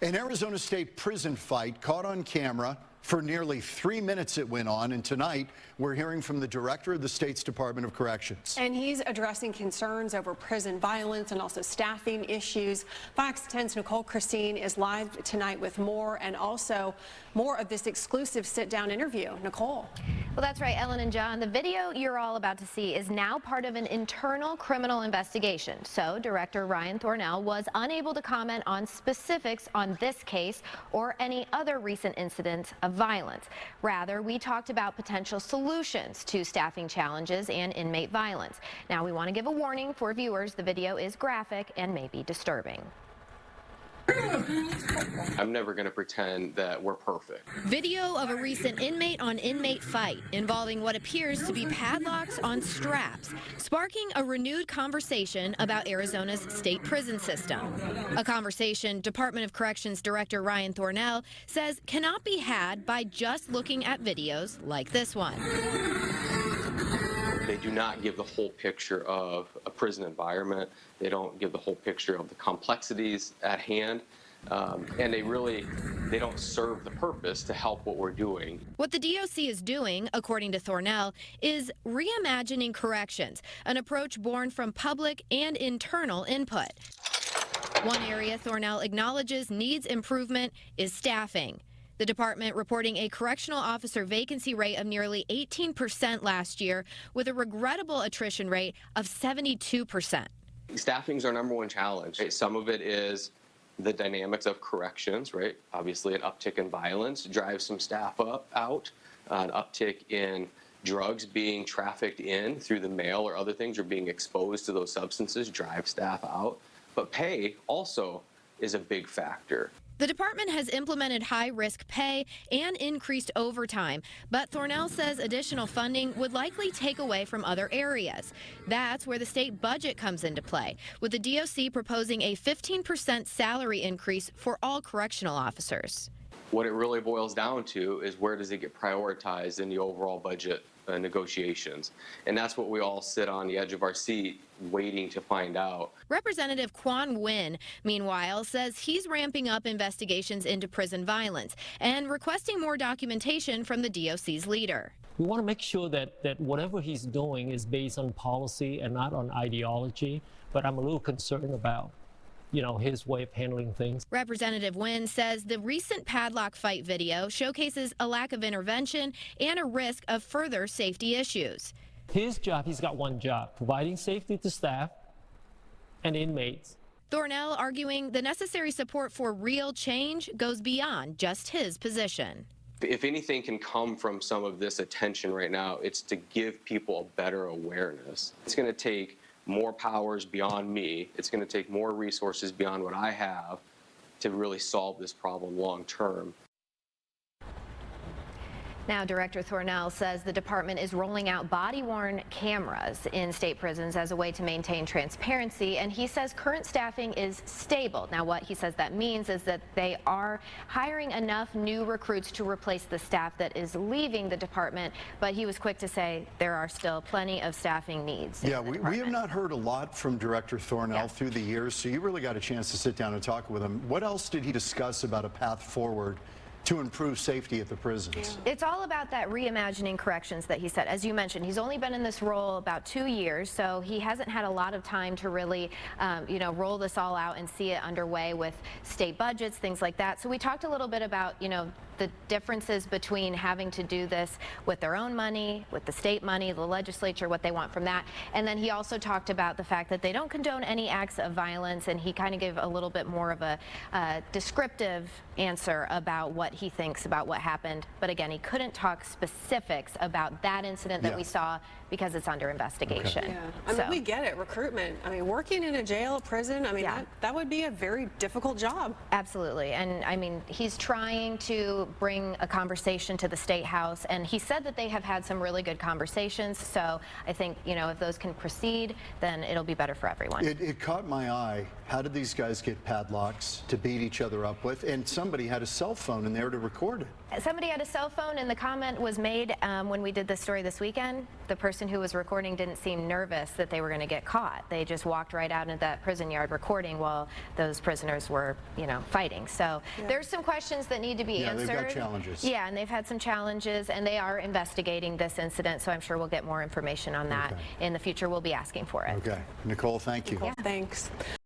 An Arizona State prison fight caught on camera. For nearly 3 minutes it went on, and tonight we're hearing from the director of the state's Department of Corrections. And he's addressing concerns over prison violence and also staffing issues. Fox 10's Nicole Krasean is live tonight with more, and also more of this exclusive sit-down interview. Nicole. Well, that's right, Ellen and John. The video you're all about to see is now part of an internal criminal investigation. So Director Ryan Thornell was unable to comment on specifics on this case or any other recent incidents of violence. Rather, we talked about potential solutions to staffing challenges and inmate violence. Now, we want to give a warning for viewers. The video is graphic and may be disturbing. I'm never going to pretend that we're perfect. Video of a recent inmate-on-inmate fight involving what appears to be padlocks on straps, sparking a renewed conversation about Arizona's state prison system. A conversation Department of Corrections Director Ryan Thornell says cannot be had by just looking at videos like this one. They do not give the whole picture of a prison environment. They don't give the whole picture of the complexities at hand. And they don't serve the purpose to help what we're doing. What the DOC is doing, according to Thornell, is reimagining corrections, an approach born from public and internal input. One area Thornell acknowledges needs improvement is staffing. The department reporting a correctional officer vacancy rate of nearly 18% last year, with a regrettable attrition rate of 72%. Staffing is our #1 challenge. Right? Some of it is the dynamics of corrections, right? Obviously, an uptick in violence drives some staff out. An uptick in drugs being trafficked in through the mail or other things, or being exposed to those substances drives staff out. But pay also is a big factor. The department has implemented high-risk pay and increased overtime, but Thornell says additional funding would likely take away from other areas. That's where the state budget comes into play, with the DOC proposing a 15% salary increase for all correctional officers. What it really boils down to is, where does it get prioritized in the overall budget negotiations? And that's what we all sit on the edge of our seat waiting to find out. Representative Quan Nguyen, meanwhile, says he's ramping up investigations into prison violence and requesting more documentation from the DOC's leader. We want to make sure that whatever he's doing is based on policy and not on ideology, but I'm a little concerned about his way of handling things. Representative Nguyen says the recent padlock fight video showcases a lack of intervention and a risk of further safety issues. His job, he's got one job, providing safety to staff and inmates. Thornell arguing the necessary support for real change goes beyond just his position. If anything can come from some of this attention right now, it's to give people a better awareness. It's going to take more powers beyond me. It's going to take more resources beyond what I have to really solve this problem long term. Now, Director Thornell says the department is rolling out body-worn cameras in state prisons as a way to maintain transparency, and he says current staffing is stable. Now, what he says that means is that they are hiring enough new recruits to replace the staff that is leaving the department, but he was quick to say there are still plenty of staffing needs. Yeah, we have not heard a lot from Director Thornell through the years, so you really got a chance to sit down and talk with him. What else did he discuss about a path forward to improve safety at the prisons? It's all about that reimagining corrections that he said. As you mentioned, he's only been in this role about 2 years, so he hasn't had a lot of time to really, roll this all out and see it underway with state budgets, things like that. So we talked a little bit about, the differences between having to do this with their own money, with the state money, the legislature, what they want from that. And then he also talked about the fact that they don't condone any acts of violence, and he kind of gave a little bit more of a descriptive answer about what he thinks about what happened. But again, he couldn't talk specifics about that incident that we saw because it's under investigation. Okay. Yeah. I mean, we get it, recruitment. I mean, working in a jail, a prison, I mean, that would be a very difficult job. Absolutely. And I mean, he's trying to bring a conversation to the State House, and he said that they have had some really good conversations. So I think, you know, if those can proceed, then it'll be better for everyone. It caught my eye. How did these guys get padlocks to beat each other up with? And somebody had a cell phone in there to record it. Somebody had a cell phone, and the comment was made when we did this story this weekend. The person who was recording didn't seem nervous that they were going to get caught. They just walked right out into that prison yard recording while those prisoners were, you know, fighting. So there's some questions that need to be answered. They've got challenges. Yeah, and they've had some challenges, and they are investigating this incident. So I'm sure we'll get more information on that in the future. We'll be asking for it. Okay, Nicole, thank you. Thanks.